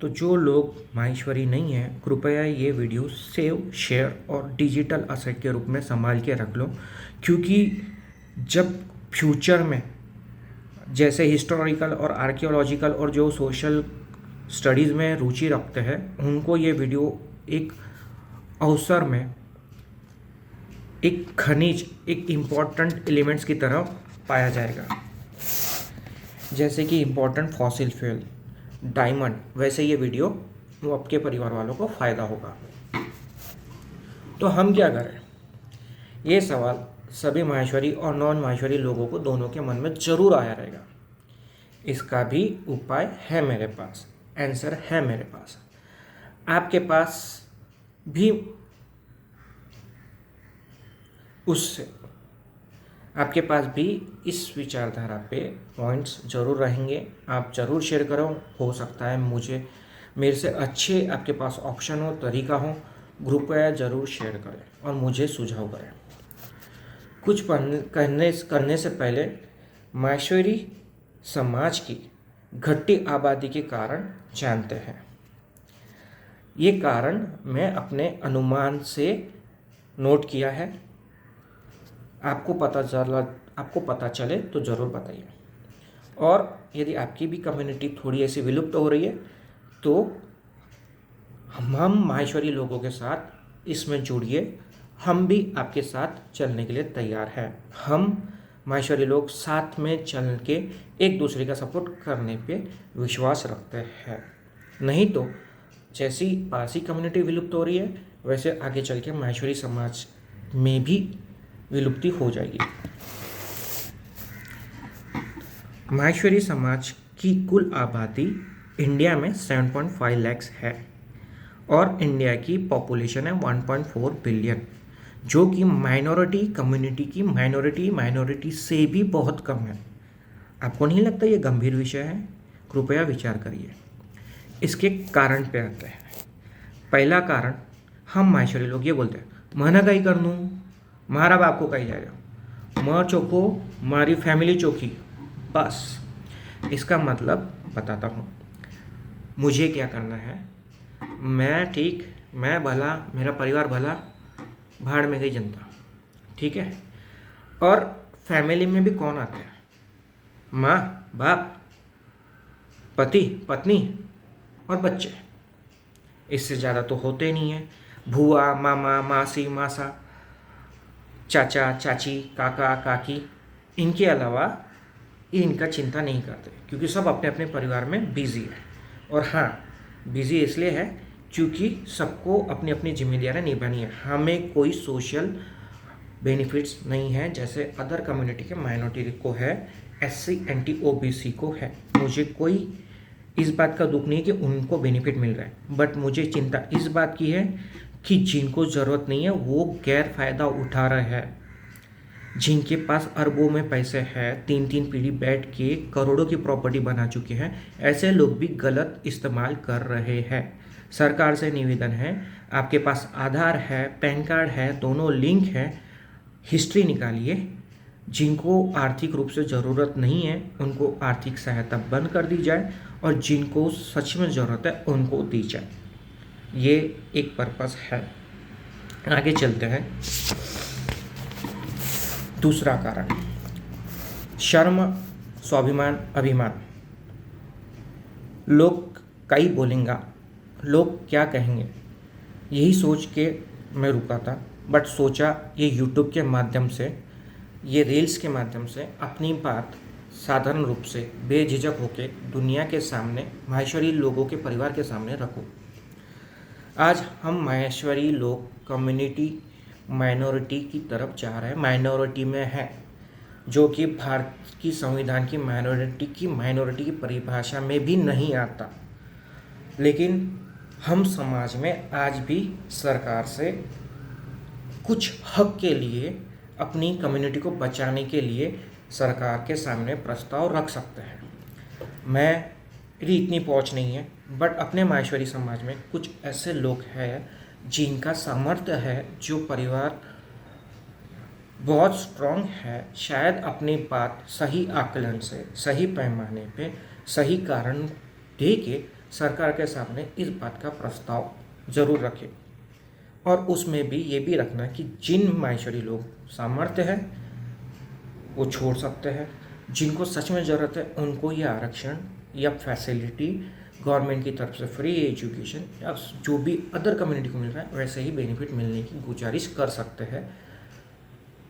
तो जो लोग माहेश्वरी नहीं हैं, कृपया ये वीडियो सेव, शेयर और डिजिटल असेट के रूप में संभाल के रख लो, क्योंकि जब फ्यूचर में जैसे हिस्टोरिकल और आर्कियोलॉजिकल और जो सोशल स्टडीज़ में रुचि रखते हैं, उनको ये वीडियो एक अवसर में एक खनिज, एक इम्पॉर्टेंट एलिमेंट्स की तरह पाया जाएगा। जैसे कि इम्पॉर्टेंट फॉसिल फ्यूल, डायमंड, वैसे ये वीडियो वो आपके परिवार वालों को फ़ायदा होगा। तो हम क्या करें? ये सवाल सभी माहेश्वरी और नॉन माहेश्वरी लोगों को दोनों के मन में ज़रूर आया रहेगा। इसका भी उपाय है मेरे पास, आंसर है मेरे पास, आपके पास भी। उससे आपके पास भी इस विचारधारा पे पॉइंट्स ज़रूर रहेंगे। आप ज़रूर शेयर करो, हो सकता है मुझे मेरे से अच्छे आपके पास ऑप्शन हो, तरीका हो। कृपया ज़रूर शेयर करें और मुझे सुझाव करें। कुछ करने से पहले माहेश्वरी समाज की घटती आबादी के कारण जानते हैं। ये कारण मैं अपने अनुमान से नोट किया है। आपको पता चले तो ज़रूर बताइए। और यदि आपकी भी कम्युनिटी थोड़ी ऐसी विलुप्त हो रही है तो हम माहेश्वरी लोगों के साथ इसमें जुड़िए। हम भी आपके साथ चलने के लिए तैयार हैं। हम माहेश्वरी लोग साथ में चल के एक दूसरे का सपोर्ट करने पे विश्वास रखते हैं। नहीं तो जैसी पारसी कम्युनिटी विलुप्त हो रही है, वैसे आगे चल के माहेश्वरी समाज में भी विलुप्ति हो जाएगी। माहेश्वरी समाज की कुल आबादी इंडिया में 7.5 लाख है और इंडिया की पॉपुलेशन है 1.4 बिलियन, जो कि माइनॉरिटी कम्युनिटी की माइनॉरिटी से भी बहुत कम है। आपको नहीं लगता ये गंभीर विषय है? कृपया विचार करिए। इसके कारण पे आते हैं। पहला कारण, हम माहेश्वरी लोग ये बोलते हैं, मना कहीं कर दूँ, मारा बाप को कही जाएगा, माँ चोखो मारी फैमिली चोखी, बस। इसका मतलब बताता हूँ, मुझे क्या करना है, मैं ठीक, मैं भला, मेरा परिवार भला, भाड़ में गई जनता, ठीक है। और फैमिली में भी कौन आते हैं? माँ, बाप, पति, पत्नी और बच्चे। इससे ज़्यादा तो होते नहीं हैं। भूआ, मामा, मासी, मासा, चाचा, चाची, काका, काकी, इनके अलावा ये इनका चिंता नहीं करते, क्योंकि सब अपने अपने परिवार में बिजी है। और हाँ, बिजी इसलिए है क्योंकि सबको अपनी अपनी जिम्मेदारियाँ निभानी है। हमें कोई सोशल बेनिफिट्स नहीं है जैसे अदर कम्युनिटी के माइनॉरिटी को है, SC NT OBC को है। मुझे कोई इस बात का दुख नहीं है कि उनको बेनिफिट मिल रहा है, बट मुझे चिंता इस बात की है कि जिनको ज़रूरत नहीं है वो गैर फायदा उठा रहे हैं। जिनके पास अरबों में पैसे हैं, 3 पीढ़ी बैठ के करोड़ों की प्रॉपर्टी बना चुके हैं, ऐसे लोग भी गलत इस्तेमाल कर रहे हैं। सरकार से निवेदन है, आपके पास आधार है, पैन कार्ड है, दोनों लिंक है, हिस्ट्री निकालिए। जिनको आर्थिक रूप से ज़रूरत नहीं है उनको आर्थिक सहायता बंद कर दी जाए और जिनको सच में ज़रूरत है उनको दी जाए। ये एक पर्पस है। आगे चलते हैं। दूसरा कारण, शर्म, स्वाभिमान, अभिमान। लोग कई बोलेंगे, लोग क्या कहेंगे, यही सोच के मैं रुका था। बट सोचा ये यूट्यूब के माध्यम से, ये रील्स के माध्यम से अपनी बात साधारण रूप से बेझिझक होके दुनिया के सामने, माहेश्वरी लोगों के परिवार के सामने रखूं। आज हम माहेश्वरी लोग कम्युनिटी माइनॉरिटी की तरफ जा रहे हैं, माइनॉरिटी में है, जो कि भारत की संविधान की माइनॉरिटी की परिभाषा में भी नहीं आता। लेकिन हम समाज में आज भी सरकार से कुछ हक के लिए, अपनी कम्युनिटी को बचाने के लिए सरकार के सामने प्रस्ताव रख सकते हैं। मेरी इतनी पहुंच नहीं है, बट अपने माहेश्वरी समाज में कुछ ऐसे लोग हैं जिनका सामर्थ्य है, जो परिवार बहुत स्ट्रॉन्ग है, शायद अपनी बात सही आकलन से, सही पैमाने पे, सही कारण दे के सरकार के सामने इस बात का प्रस्ताव ज़रूर रखें और उसमें भी ये भी रखना कि जिन माहेश्वरी लोग सामर्थ्य है वो छोड़ सकते हैं, जिनको सच में ज़रूरत है उनको ये आरक्षण या फैसिलिटी गवर्नमेंट की तरफ से फ्री एजुकेशन या जो भी अदर कम्युनिटी को मिल रहा है वैसे ही बेनिफिट मिलने की गुजारिश कर सकते हैं,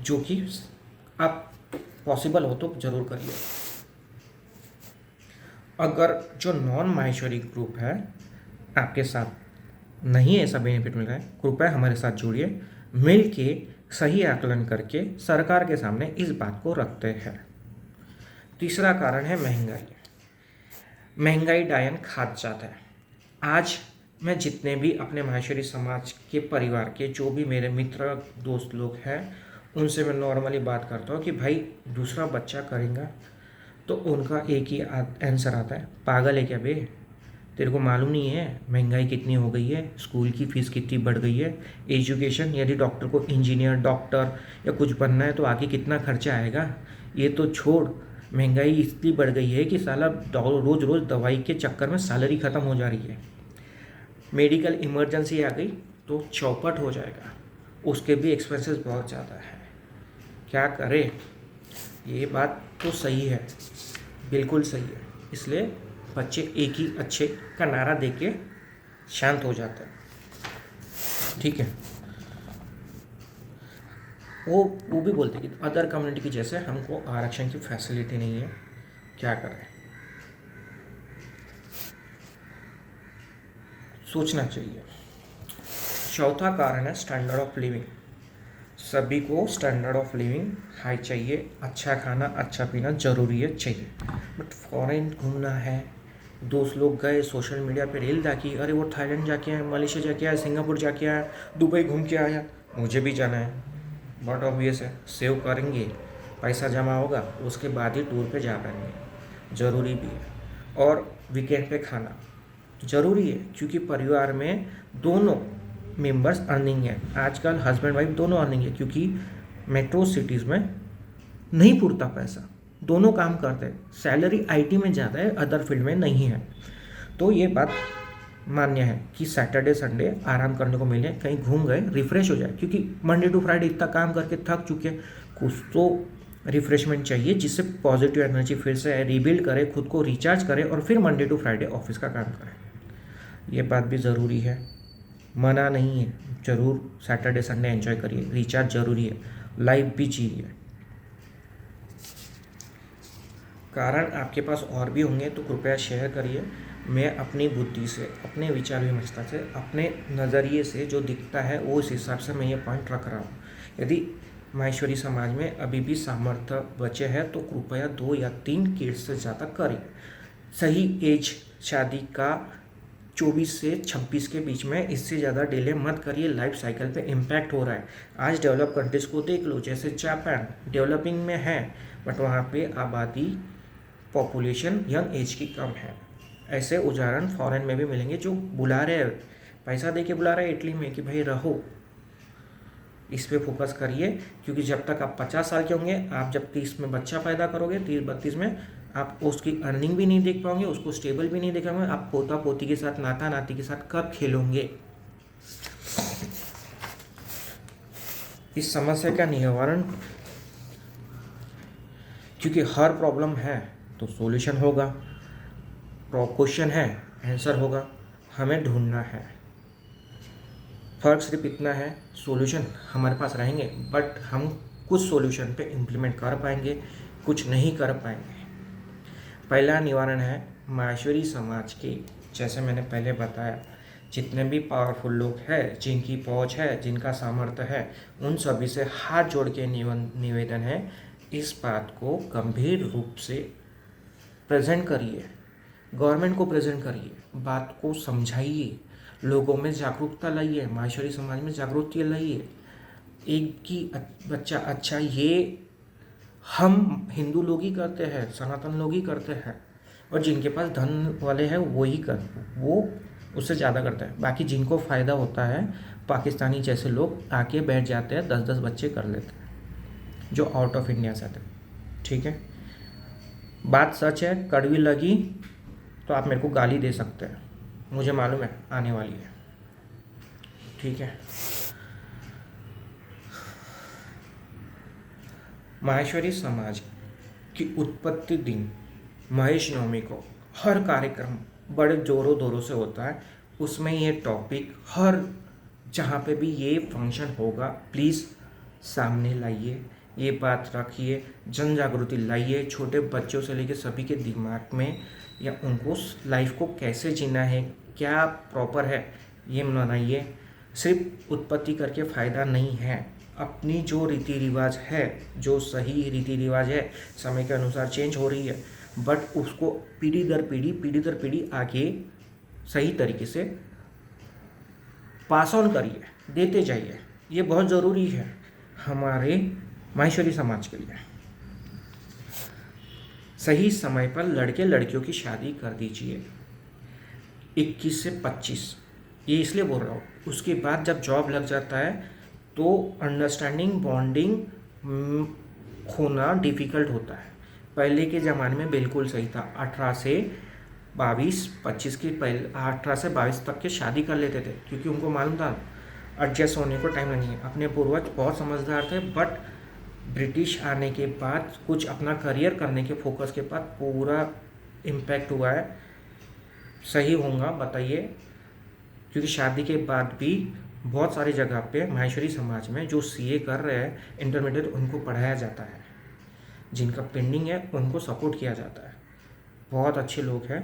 जो कि आप पॉसिबल हो तो ज़रूर करिए। अगर जो नॉन माहेश्वरी ग्रुप है आपके साथ नहीं ऐसा बेनिफिट मिल रहा है, कृपया हमारे साथ जुड़िए, मिल के सही आकलन करके सरकार के सामने इस बात को रखते हैं। तीसरा कारण है महंगाई। महंगाई डायन खाद जाता है। आज मैं जितने भी अपने माहेश्वरी समाज के परिवार के जो भी मेरे मित्र दोस्त लोग हैं उनसे मैं नॉर्मली बात करता हूँ कि भाई दूसरा बच्चा करेगा, तो उनका एक ही आंसर आता है, पागल है क्या बे, तेरे को मालूम नहीं है महंगाई कितनी हो गई है, स्कूल की फ़ीस कितनी बढ़ गई है, एजुकेशन यदि डॉक्टर को इंजीनियर डॉक्टर या कुछ बनना है तो आगे कितना खर्चा आएगा, ये तो छोड़, महंगाई इतनी बढ़ गई है कि साला रोज़ रोज़ दवाई के चक्कर में सैलरी ख़त्म हो जा रही है, मेडिकल इमरजेंसी आ गई तो चौपट हो जाएगा, उसके भी एक्सपेंसेस बहुत ज़्यादा है, क्या करे। ये बात तो सही है, बिल्कुल सही है, इसलिए बच्चे एक ही अच्छे का नारा दे के शांत हो जाते हैं, ठीक है। वो भी बोलते कि अदर कम्युनिटी की जैसे हमको आरक्षण की फैसिलिटी नहीं है, क्या करें, सोचना चाहिए। चौथा कारण है स्टैंडर्ड ऑफ लिविंग। सभी को स्टैंडर्ड ऑफ लिविंग हाई चाहिए, अच्छा खाना अच्छा पीना ज़रूरी है चाहिए, बट फॉरेन घूमना है, दोस्त लोग गए सोशल मीडिया पे रील डाकी, अरे वो थाईलैंड जाके आए, मलेशिया जाके आए, सिंगापुर जाके आया, दुबई घूम के आया, मुझे भी जाना है, बहुत ऑब्वियस है, सेव करेंगे, पैसा जमा होगा उसके बाद ही टूर पे जा पाएंगे, ज़रूरी भी है। और वीकेंड पे खाना ज़रूरी है क्योंकि परिवार में दोनों मेंबर्स अर्निंग है, आजकल हस्बैंड वाइफ दोनों अर्निंग है, क्योंकि मेट्रो सिटीज़ में नहीं पूरता पैसा, दोनों काम करते हैं, सैलरी आईटी में ज़्यादा है, अदर फील्ड में नहीं है, तो ये बात मान्य है कि सैटरडे संडे आराम करने को मिले, कहीं घूम गए, रिफ़्रेश हो जाए, क्योंकि मंडे टू फ्राइडे इतना काम करके थक चुके हैं, कुछ तो रिफ़्रेशमेंट चाहिए जिससे पॉजिटिव एनर्जी फिर से रिबिल्ड करे, खुद को रिचार्ज करे और फिर मंडे टू फ्राइडे ऑफिस का काम करें। ये बात भी ज़रूरी है, मना नहीं है, ज़रूर सैटरडे संडे एंजॉय करिए, रिचार्ज ज़रूरी है, लाइफ भी चाहिए। कारण आपके पास और भी होंगे तो कृपया शेयर करिए। मैं अपनी बुद्धि से, अपने विचार विमर्शता से, अपने नज़रिए से जो दिखता है वो इस हिसाब से मैं ये पॉइंट रख रहा हूँ। यदि माहेश्वरी समाज में अभी भी सामर्थ्य बचे हैं तो कृपया 2 या 3 किड्स से ज़्यादा करें। सही एज शादी का 24 से 26 के बीच में, इससे ज़्यादा डिले मत करिए, लाइफ साइकिल पे इम्पैक्ट हो रहा है। आज डेवलप कंट्रीज़ को देख लो, जैसे जापान डेवलपिंग में है बट वहाँ पे आबादी पॉपुलेशन यंग एज की कम है। ऐसे उदाहरण फॉरेन में भी मिलेंगे जो बुला रहे हैं, पैसा दे के बुला रहे हैं इटली में कि भाई रहो, इस पे फोकस करिए, क्योंकि जब तक आप 50 साल के होंगे, आप जब 30 में बच्चा पैदा करोगे, 30-32 में आप उसकी अर्निंग भी नहीं देख पाओगे, उसको स्टेबल भी नहीं देख पाओगे, आप पोता पोती के साथ नाता नाती के साथ कब खेलोगे। इस समस्या का निवारण, क्योंकि हर प्रॉब्लम है तो सॉल्यूशन होगा, क्वेश्चन है आंसर होगा, हमें ढूंढना है। फर्क सिर्फ इतना है, सॉल्यूशन हमारे पास रहेंगे बट हम कुछ सॉल्यूशन पे इम्प्लीमेंट कर पाएंगे, कुछ नहीं कर पाएंगे। पहला निवारण है माहेश्वरी समाज की, जैसे मैंने पहले बताया, जितने भी पावरफुल लोग हैं, जिनकी पहुंच है, जिनका सामर्थ्य है, उन सभी से हाथ जोड़ के निवेदन है, इस बात को गंभीर रूप से प्रेजेंट करिए, गवर्नमेंट को प्रेजेंट करिए, बात को समझाइए, लोगों में जागरूकता लाइए, माहेश्वरी समाज में जागरूकता लाइए। एक ही बच्चा अच्छा, ये हम हिंदू लोग ही करते हैं, सनातन लोग ही करते हैं, और जिनके पास धन वाले हैं वो उससे ज़्यादा करता है। बाकी जिनको फ़ायदा होता है, पाकिस्तानी जैसे लोग आके बैठ जाते हैं, 10-10 बच्चे कर लेते हैं, जो आउट ऑफ इंडिया से आते हैं। ठीक है, बात सच है, कड़वी लगी तो आप मेरे को गाली दे सकते हैं, मुझे मालूम है आने वाली है, ठीक है। माहेश्वरी समाज की उत्पत्ति दिन महेश नवमी को हर कार्यक्रम बड़े जोरों दोरों से होता है। उसमें ये टॉपिक हर जहाँ पे भी ये फंक्शन होगा प्लीज़ सामने लाइए, ये बात रखिए, जन जागृति लाइए, छोटे बच्चों से लेकर सभी के दिमाग में, या उनको लाइफ को कैसे जीना है, क्या प्रॉपर है, ये मनाइए। सिर्फ उत्पत्ति करके फ़ायदा नहीं है। अपनी जो रीति रिवाज है, जो सही रीति रिवाज है, समय के अनुसार चेंज हो रही है, बट उसको पीढ़ी दर पीढ़ी आगे सही तरीके से पास ऑन करिए, देते जाइए। ये बहुत ज़रूरी है हमारे माहेश्वरी समाज के लिए। सही समय पर लड़के लड़कियों की शादी कर दीजिए 21 से 25। ये इसलिए बोल रहा हूँ, उसके बाद जब जॉब लग जाता है तो अंडरस्टैंडिंग बॉन्डिंग होना डिफ़िकल्ट होता है। पहले के ज़माने में बिल्कुल सही था, 18 से 22 25 की पहले 18 से 22 तक के शादी कर लेते थे, क्योंकि उनको मालूम था एडजस्ट होने को टाइम लगेगा। अपने पूर्वज बहुत समझदार थे, बट ब्रिटिश आने के बाद कुछ अपना करियर करने के फोकस के बाद पूरा इम्पैक्ट हुआ है। सही होगा बताइए, क्योंकि शादी के बाद भी बहुत सारी जगह पे माहेश्वरी समाज में जो सीए कर रहे हैं इंटरमीडिएट, उनको पढ़ाया जाता है। जिनका पेंडिंग है उनको सपोर्ट किया जाता है। बहुत अच्छे लोग हैं,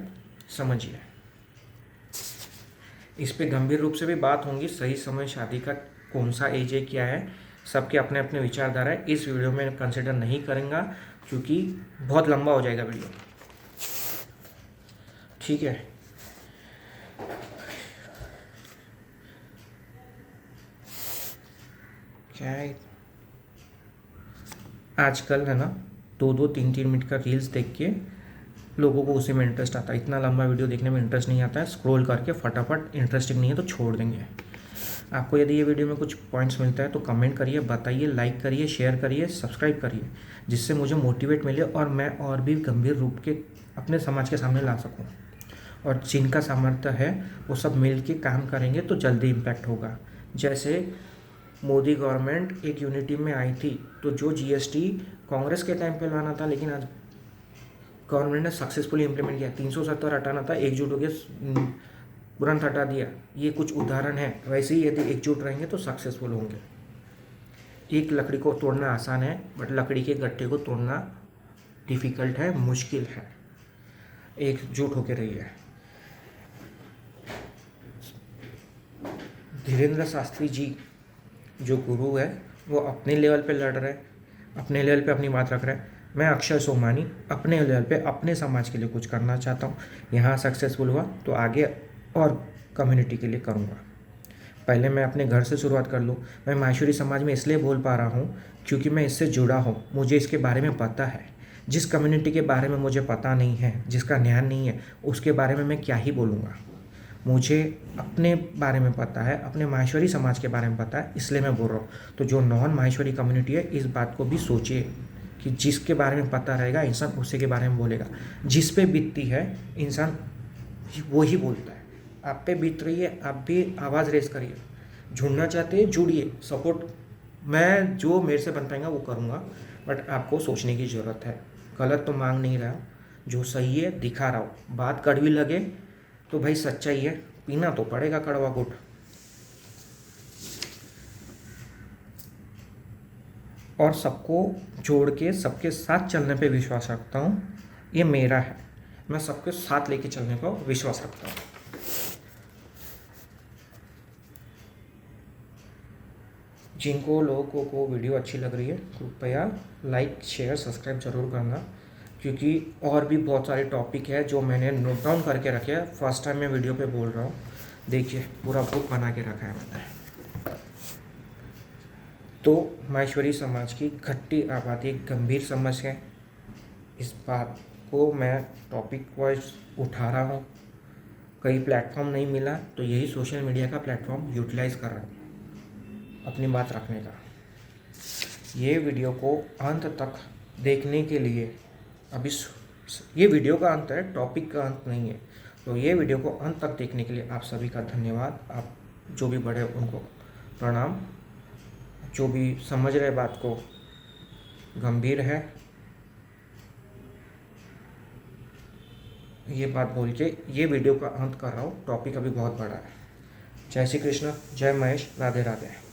समझिए। इस पे गंभीर रूप से भी बात होंगी, सही समय शादी का कौन सा एज है, क्या है, सबके अपने अपने विचारधारा है। इस वीडियो में कंसिडर नहीं करूँगा क्योंकि बहुत लंबा हो जाएगा वीडियो, ठीक है। क्या है आजकल है ना, 2-2 3-3 मिनट का रील्स देख के लोगों को उसी में इंटरेस्ट आता है। इतना लंबा वीडियो देखने में इंटरेस्ट नहीं आता है, स्क्रॉल करके फटाफट, इंटरेस्टिंग नहीं है तो छोड़ देंगे। आपको यदि ये वीडियो में कुछ पॉइंट्स मिलता है तो कमेंट करिए, बताइए, लाइक करिए, शेयर करिए, सब्सक्राइब करिए, जिससे मुझे मोटिवेट मिले और मैं और भी गंभीर रूप के अपने समाज के सामने ला सकूँ। और जिनका सामर्थ्य है वो सब मिल के काम करेंगे तो जल्दी इम्पैक्ट होगा। जैसे मोदी गवर्नमेंट एक यूनिटी में आई थी, तो जो जीएसटी कांग्रेस के टाइम पे लाना था, लेकिन आज गवर्नमेंट ने सक्सेसफुली इम्प्लीमेंट किया। 370 हटाना था, एकजुट होकर तुरंत हटा दिया। ये कुछ उदाहरण है। वैसे ही यदि एकजुट रहेंगे तो सक्सेसफुल होंगे। एक लकड़ी को तोड़ना आसान है, बट लकड़ी के गट्ठे को तोड़ना डिफ़िकल्ट है, मुश्किल है। एकजुट होकर रहिए। धीरेन्द्र शास्त्री जी जो गुरु है वो अपने लेवल पे लड़ रहे हैं, अपने लेवल पे अपनी बात रख रहे हैं। मैं अक्षय सोमानी अपने लेवल पे अपने समाज के लिए कुछ करना चाहता हूँ। यहाँ सक्सेसफुल हुआ तो आगे और कम्युनिटी के लिए करूँगा। पहले मैं अपने घर से शुरुआत कर लूँ। मैं माहेश्वरी समाज में इसलिए बोल पा रहा हूँ क्योंकि मैं इससे जुड़ा हूँ, मुझे इसके बारे में पता है। जिस कम्युनिटी के बारे में मुझे पता नहीं है, जिसका ज्ञान नहीं है, उसके बारे में मैं क्या ही बोलूँगा। मुझे अपने बारे में पता है, अपने माहेश्वरी समाज के बारे में पता है, इसलिए मैं बोल रहा हूँ। तो जो नॉन माहेश्वरी कम्युनिटी है, इस बात को भी सोचिए कि जिसके बारे में पता रहेगा इंसान उसी के बारे में बोलेगा। जिस पे बीतती है इंसान वो ही बोलता है। आप पे बीत रही है, आप भी आवाज़ रेस करिए। जुड़ना चाहते हैं जुड़िए, सपोर्ट मैं जो मेरे से बन पाएगा वो करूँगा, बट आपको सोचने की ज़रूरत है। गलत तो मांग नहीं रहा, जो सही है दिखा रहा हूँ। बात कड़वी लगे तो भाई सच्चाई है, पीना तो पड़ेगा कड़वा घूंट। और सबको जोड़ के सबके साथ चलने पे विश्वास रखता हूँ, ये मेरा है। मैं सबके साथ लेके चलने को विश्वास रखता हूँ। जिनको लोगों को वीडियो अच्छी लग रही है कृपया लाइक, शेयर, सब्सक्राइब ज़रूर करना, क्योंकि और भी बहुत सारे टॉपिक है जो मैंने नोट डाउन करके रखे हैं। फर्स्ट टाइम मैं वीडियो पे बोल रहा हूँ। देखिए पूरा बुक बना के रखा है मैंने। तो माहेश्वरी समाज की घटती आबादी एक गंभीर समस्या है। इस बात को मैं टॉपिक वाइज उठा रहा हूँ। कहीं प्लेटफॉर्म नहीं मिला तो यही सोशल मीडिया का प्लेटफॉर्म यूटिलाइज कर रहा हूँ अपनी बात रखने का। ये वीडियो को अंत तक देखने के लिए, अभी ये वीडियो का अंत है, टॉपिक का अंत नहीं है। तो ये वीडियो को अंत तक देखने के लिए आप सभी का धन्यवाद। आप जो भी बड़े उनको प्रणाम, जो भी समझ रहे बात को गंभीर है, ये बात बोल के ये वीडियो का अंत कर रहा हूँ। टॉपिक अभी बहुत बड़ा है। जय श्री कृष्ण, जय महेश, राधे राधे।